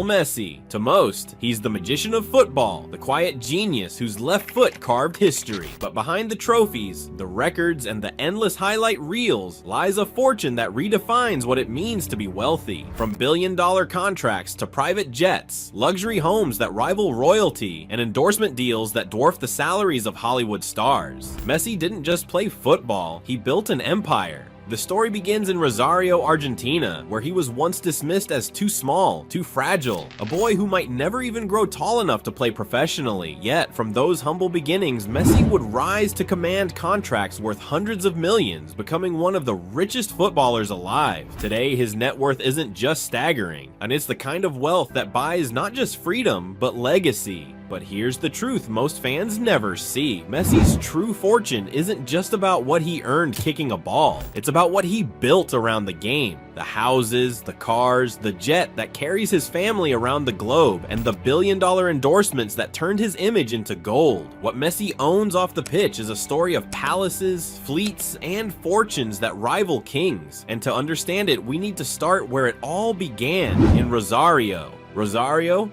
Messi. To most, he's the magician of football, the quiet genius whose left foot carved history. But behind the trophies, the records, and the endless highlight reels lies a fortune that redefines what it means to be wealthy. From billion-dollar contracts to private jets, luxury homes that rival royalty, and endorsement deals that dwarf the salaries of Hollywood stars, Messi didn't just play football, he built an empire. The story begins in Rosario, Argentina, where he was once dismissed as too small, too fragile, a boy who might never even grow tall enough to play professionally. Yet, from those humble beginnings, Messi would rise to command contracts worth hundreds of millions, becoming one of the richest footballers alive. Today, his net worth isn't just staggering, and it's the kind of wealth that buys not just freedom, but legacy. But here's the truth most fans never see. Messi's true fortune isn't just about what he earned kicking a ball. It's about what he built around the game. The houses, the cars, the jet that carries his family around the globe, and the billion-dollar endorsements that turned his image into gold. What Messi owns off the pitch is a story of palaces, fleets, and fortunes that rival kings. And to understand it, we need to start where it all began, in Rosario,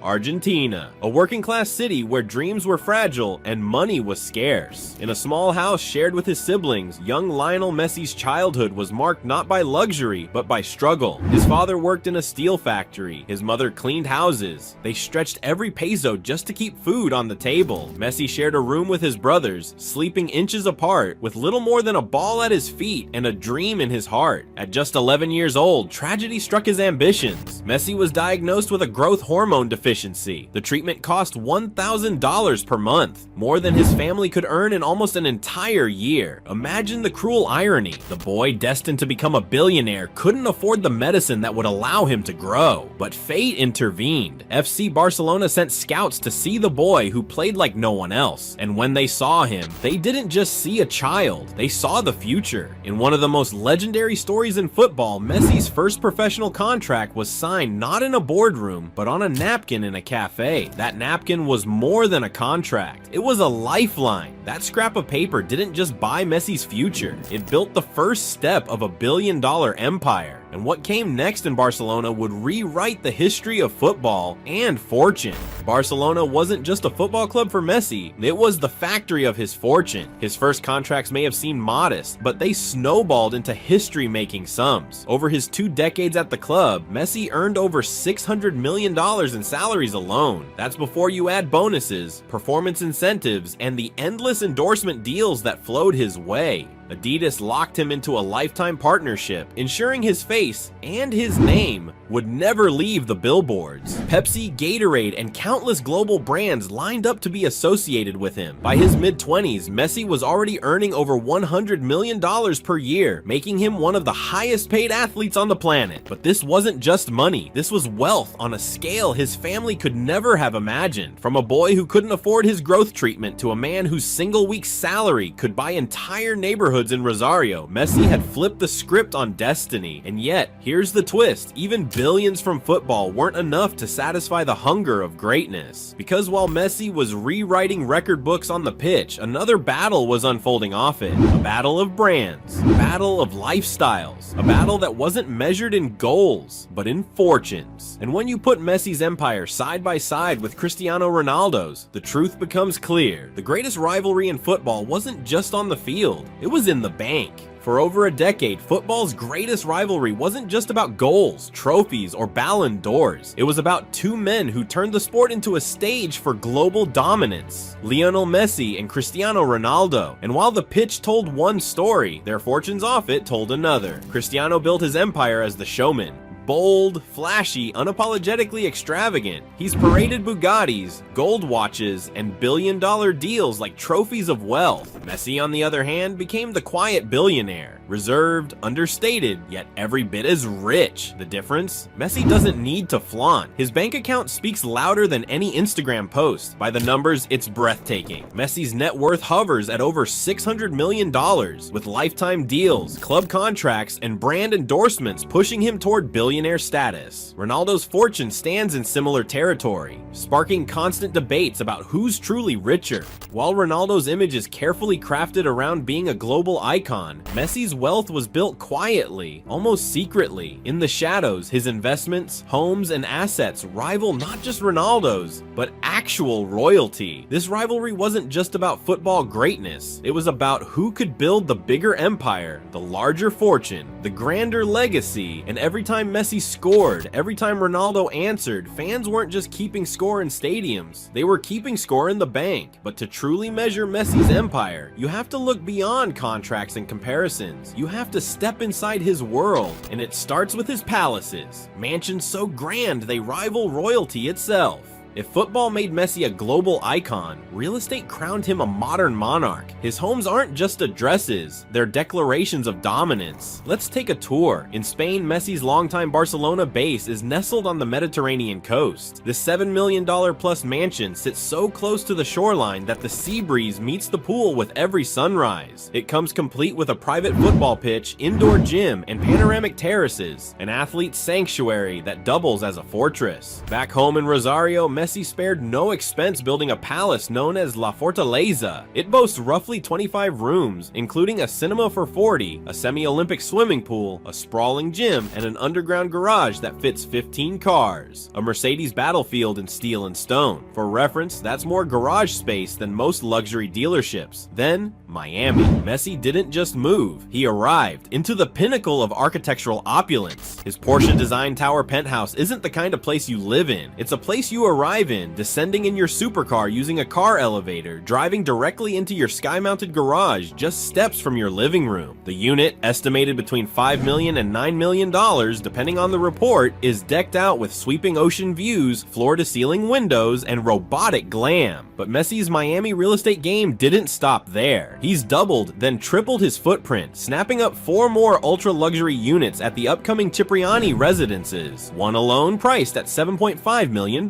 Argentina, a working-class city where dreams were fragile and money was scarce. In a small house shared with his siblings, young Lionel Messi's childhood was marked not by luxury, but by struggle. His father worked in a steel factory, his mother cleaned houses. They stretched every peso just to keep food on the table. Messi shared a room with his brothers, sleeping inches apart, with little more than a ball at his feet and a dream in his heart. At just 11 years old, tragedy struck his ambitions. Messi was diagnosed with a growth hormone deficiency. The treatment cost $1,000 per month, more than his family could earn in almost an entire year. Imagine the cruel irony. The boy destined to become a billionaire couldn't afford the medicine that would allow him to grow. But fate intervened. FC Barcelona sent scouts to see the boy who played like no one else. And when they saw him, they didn't just see a child, they saw the future. In one of the most legendary stories in football, Messi's first professional contract was signed not in a boardroom, but on a napkin in a cafe. That napkin was more than a contract. It was a lifeline. That scrap of paper didn't just buy Messi's future. It built the first step of a billion-dollar empire. And what came next in Barcelona would rewrite the history of football and fortune. Barcelona wasn't just a football club for Messi, it was the factory of his fortune. His first contracts may have seemed modest, but they snowballed into history-making sums. Over his 2 decades at the club, Messi earned over $600 million in salaries alone. That's before you add bonuses, performance incentives, and the endless endorsement deals that flowed his way. Adidas locked him into a lifetime partnership, ensuring his face and his name would never leave the billboards. Pepsi, Gatorade, and countless global brands lined up to be associated with him. By his mid-20s, Messi was already earning over $100 million per year, making him one of the highest paid athletes on the planet. But this wasn't just money, this was wealth on a scale his family could never have imagined. From a boy who couldn't afford his growth treatment to a man whose single week's salary could buy entire neighborhoods in Rosario, Messi had flipped the script on destiny. And yet, here's the twist, even billions from football weren't enough to satisfy the hunger of greatness. Because while Messi was rewriting record books on the pitch, another battle was unfolding off it. A battle of brands, a battle of lifestyles, a battle that wasn't measured in goals, but in fortunes. And when you put Messi's empire side by side with Cristiano Ronaldo's, the truth becomes clear. The greatest rivalry in football wasn't just on the field, it was in the bank. For over a decade, football's greatest rivalry wasn't just about goals, trophies, or Ballon d'Ors. It was about 2 men who turned the sport into a stage for global dominance: Lionel Messi and Cristiano Ronaldo. And while the pitch told one story, their fortunes off it told another. Cristiano built his empire as the showman. Bold, flashy, unapologetically extravagant. He's paraded Bugattis, gold watches, and billion-dollar deals like trophies of wealth. Messi, on the other hand, became the quiet billionaire. Reserved, understated, yet every bit as rich. The difference? Messi doesn't need to flaunt. His bank account speaks louder than any Instagram post. By the numbers, it's breathtaking. Messi's net worth hovers at over $600 million, with lifetime deals, club contracts, and brand endorsements pushing him toward billion billionaire status. Ronaldo's fortune stands in similar territory, sparking constant debates about who's truly richer. While Ronaldo's image is carefully crafted around being a global icon, Messi's wealth was built quietly, almost secretly. In the shadows, his investments, homes, and assets rival not just Ronaldo's, but actual royalty. This rivalry wasn't just about football greatness, it was about who could build the bigger empire, the larger fortune, the grander legacy. And every time Messi scored, every time Ronaldo answered, fans weren't just keeping score in stadiums, they were keeping score in the bank. But to truly measure Messi's empire, you have to look beyond contracts and comparisons. You have to step inside his world, and it starts with his palaces, mansions so grand they rival royalty itself. If football made Messi a global icon, real estate crowned him a modern monarch. His homes aren't just addresses, they're declarations of dominance. Let's take a tour. In Spain, Messi's longtime Barcelona base is nestled on the Mediterranean coast. The $7 million plus mansion sits so close to the shoreline that the sea breeze meets the pool with every sunrise. It comes complete with a private football pitch, indoor gym, and panoramic terraces, an athlete's sanctuary that doubles as a fortress. Back home in Rosario, Messi spared no expense building a palace known as La Fortaleza. It boasts roughly 25 rooms, including a cinema for 40, a semi-Olympic swimming pool, a sprawling gym, and an underground garage that fits 15 cars. A Mercedes battlefield in steel and stone. For reference, that's more garage space than most luxury dealerships. Then, Miami. Messi didn't just move, he arrived into the pinnacle of architectural opulence. His Porsche-designed tower penthouse isn't the kind of place you live in. It's a place you arrive in, descending in your supercar using a car elevator, driving directly into your sky-mounted garage just steps from your living room. The unit, estimated between $5 million and $9 million, depending on the report, is decked out with sweeping ocean views, floor-to-ceiling windows, and robotic glam. But Messi's Miami real estate game didn't stop there. He's doubled, then tripled his footprint, snapping up 4 more ultra-luxury units at the upcoming Cipriani residences, one alone priced at $7.5 million.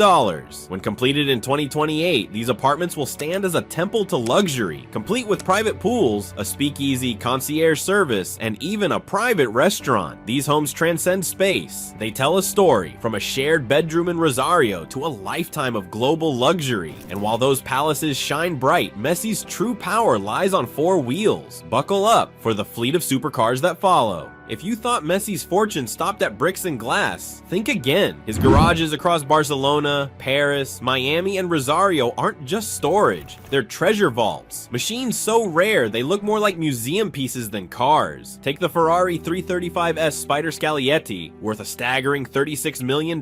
When completed in 2028, these apartments will stand as a temple to luxury, complete with private pools, a speakeasy, concierge service, and even a private restaurant. These homes transcend space. They tell a story, from a shared bedroom in Rosario to a lifetime of global luxury. And while those palaces shine bright, Messi's true power lies on 4 wheels. Buckle up for the fleet of supercars that follow. If you thought Messi's fortune stopped at bricks and glass, think again. His garages across Barcelona, Paris, Miami, and Rosario aren't just storage, they're treasure vaults. Machines so rare they look more like museum pieces than cars. Take the Ferrari 335S Spider Scaglietti, worth a staggering $36 million,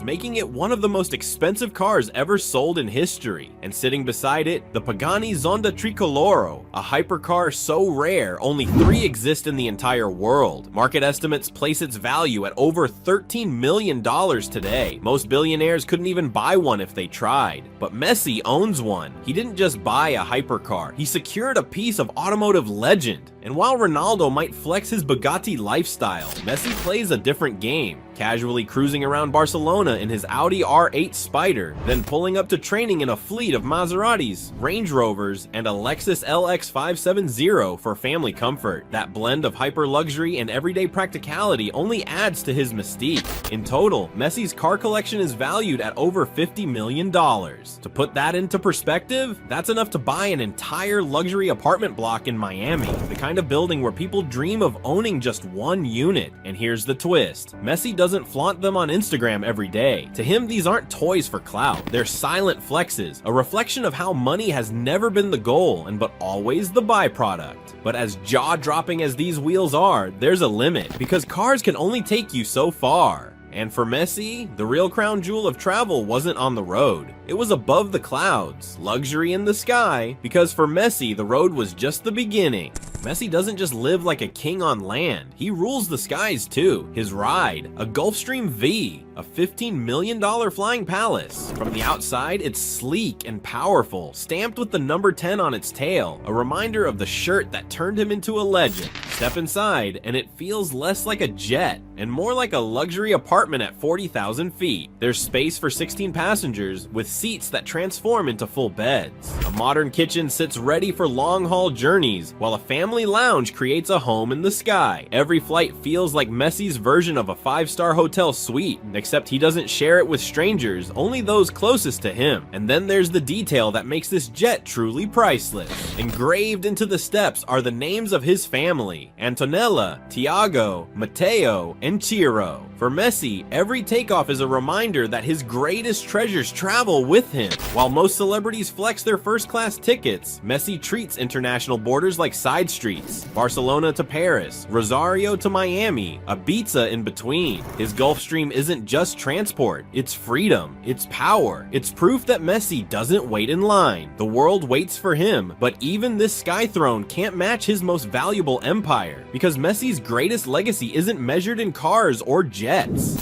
making it one of the most expensive cars ever sold in history. And sitting beside it, the Pagani Zonda Tricoloro, a hypercar so rare only 3 exist in the entire world. Market estimates place its value at over $13 million today. Most billionaires couldn't even buy one if they tried. But Messi owns one. He didn't just buy a hypercar, he secured a piece of automotive legend. And while Ronaldo might flex his Bugatti lifestyle, Messi plays a different game, casually cruising around Barcelona in his Audi R8 Spider, then pulling up to training in a fleet of Maseratis, Range Rovers, and a Lexus LX 570 for family comfort. That blend of hyper luxury and everyday practicality only adds to his mystique. In total, Messi's car collection is valued at over $50 million. To put that into perspective, that's enough to buy an entire luxury apartment block in Miami, the kind of building where people dream of owning just one unit. And here's the twist. Messi doesn't flaunt them on Instagram every day. To him, these aren't toys for clout. They're silent flexes, a reflection of how money has never been the goal but always the byproduct. But as jaw-dropping as these wheels are, there's a limit, because cars can only take you so far. And for Messi, the real crown jewel of travel wasn't on the road. It was above the clouds, luxury in the sky, because for Messi, the road was just the beginning. Messi doesn't just live like a king on land, he rules the skies too. His ride, a Gulfstream V, a $15 million flying palace. From the outside, it's sleek and powerful, stamped with the number 10 on its tail, a reminder of the shirt that turned him into a legend. Step inside, and it feels less like a jet and more like a luxury apartment at 40,000 feet. There's space for 16 passengers with seats that transform into full beds. A modern kitchen sits ready for long-haul journeys, while a family lounge creates a home in the sky. Every flight feels like Messi's version of a 5-star hotel suite, except he doesn't share it with strangers, only those closest to him. And then there's the detail that makes this jet truly priceless. Engraved into the steps are the names of his family: Antonella, Tiago, Matteo, and Ciro. For Messi, every takeoff is a reminder that his greatest treasures travel with him. While most celebrities flex their first-class tickets, Messi treats international borders like side streets. Barcelona to Paris, Rosario to Miami, Ibiza in between. His Gulf Stream isn't just transport, it's freedom, it's power. It's proof that Messi doesn't wait in line. The world waits for him, but even this sky throne can't match his most valuable empire, because Messi's greatest legacy isn't measured in cars or jets.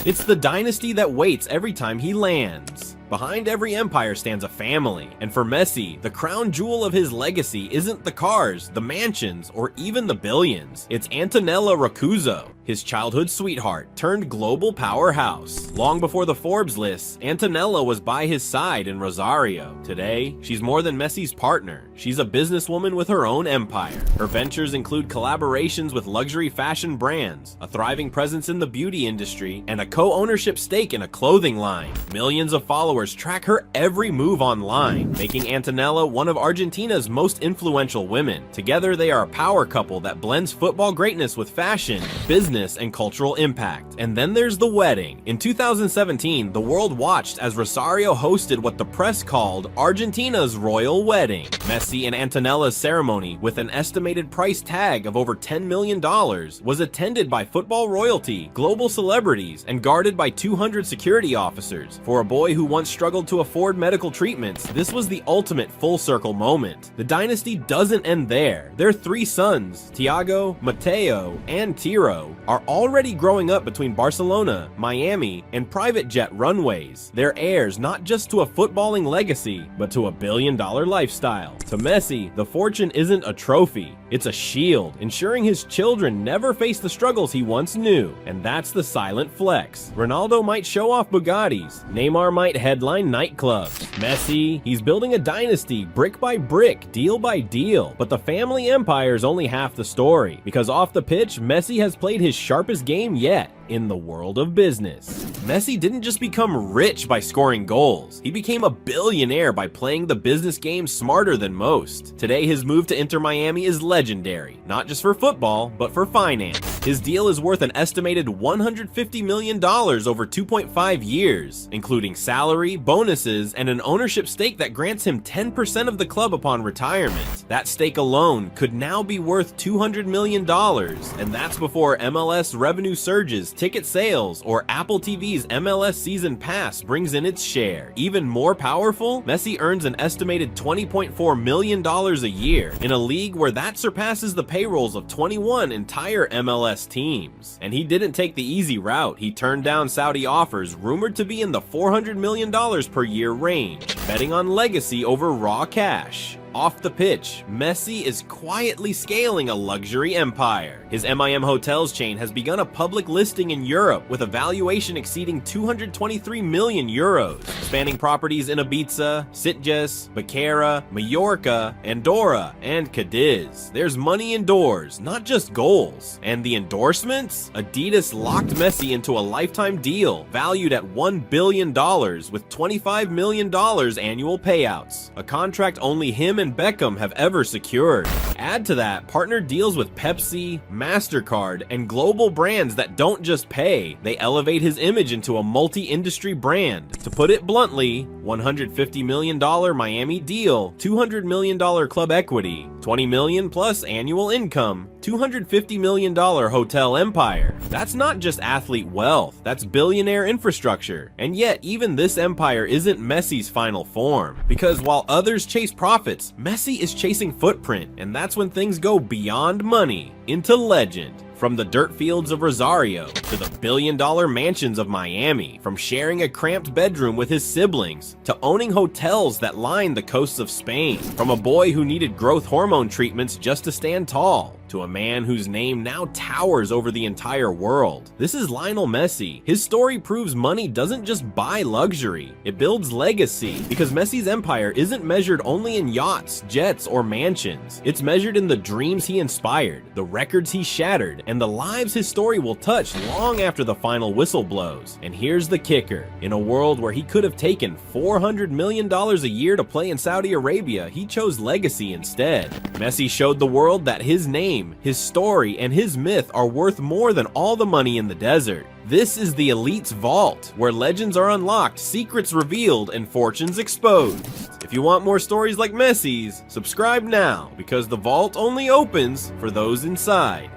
It's the dynasty that waits every time he lands. Behind every empire stands a family, and for Messi, the crown jewel of his legacy isn't the cars, the mansions, or even the billions. It's Antonella Roccuzzo, his childhood sweetheart turned global powerhouse. Long before the Forbes lists, Antonella was by his side in Rosario. Today, she's more than Messi's partner. She's a businesswoman with her own empire. Her ventures include collaborations with luxury fashion brands, a thriving presence in the beauty industry, and a co-ownership stake in a clothing line. Millions of followers track her every move online, making Antonella one of Argentina's most influential women. Together, they are a power couple that blends football greatness with fashion, business, and cultural impact. And then there's the wedding. In 2017, the world watched as Rosario hosted what the press called Argentina's royal wedding. Messi and Antonella's ceremony, with an estimated price tag of over $10 million, was attended by football royalty, global celebrities, and guarded by 200 security officers. For a boy who once struggled to afford medical treatments, this was the ultimate full-circle moment. The dynasty doesn't end there. Their 3 sons, Tiago, Matteo, and Ciro, are already growing up between Barcelona, Miami, and private jet runways. They're heirs not just to a footballing legacy, but to a billion-dollar lifestyle. To Messi, the fortune isn't a trophy, it's a shield, ensuring his children never face the struggles he once knew. And that's the silent flex. Ronaldo might show off Bugattis, Neymar might headline nightclubs. Messi, he's building a dynasty brick by brick, deal by deal. But the family empire is only half the story, because off the pitch, Messi has played his sharpest game yet in the world of business. Messi didn't just become rich by scoring goals, he became a billionaire by playing the business game smarter than most. Today, his move to Inter Miami is legendary, not just for football, but for finance. His deal is worth an estimated $150 million over 2.5 years, including salary, bonuses, and an ownership stake that grants him 10% of the club upon retirement. That stake alone could now be worth $200 million, and that's before MLS revenue surges, ticket sales, or Apple TV's MLS Season Pass brings in its share. Even more powerful, Messi earns an estimated $20.4 million a year in a league where that surpasses the payrolls of 21 entire MLS teams. And he didn't take the easy route. He turned down Saudi offers rumored to be in the $400 million per year range, betting on legacy over raw cash. Off the pitch, Messi is quietly scaling a luxury empire. His MIM Hotels chain has begun a public listing in Europe with a valuation exceeding 223 million euros, spanning properties in Ibiza, Sitges, Baqueira, Mallorca, Andorra, and Cadiz. There's money indoors, not just goals. And the endorsements? Adidas locked Messi into a lifetime deal valued at $1 billion with $25 million annual payouts, a contract only him and Beckham have ever secured. Add to that partner deals with Pepsi, MasterCard, and global brands that don't just pay, they elevate his image into a multi-industry brand. To put it bluntly, $150 million Miami deal, $200 million club equity, $20 million plus annual income, $250 million hotel empire. That's not just athlete wealth, that's billionaire infrastructure. And yet, even this empire isn't Messi's final form. Because while others chase profits, Messi is chasing footprint, and that's when things go beyond money into legend. From the dirt fields of Rosario to the billion-dollar mansions of Miami, from sharing a cramped bedroom with his siblings to owning hotels that line the coasts of Spain, from a boy who needed growth hormone treatments just to stand tall, to a man whose name now towers over the entire world. This is Lionel Messi. His story proves money doesn't just buy luxury, it builds legacy, because Messi's empire isn't measured only in yachts, jets, or mansions. It's measured in the dreams he inspired, the records he shattered, and the lives his story will touch long after the final whistle blows. And here's the kicker. In a world where he could have taken $400 million a year to play in Saudi Arabia, he chose legacy instead. Messi showed the world that his name, his story, and his myth are worth more than all the money in the desert. This is the elite's vault, where legends are unlocked, secrets revealed, and fortunes exposed. If you want more stories like Messi's, subscribe now, because the vault only opens for those inside.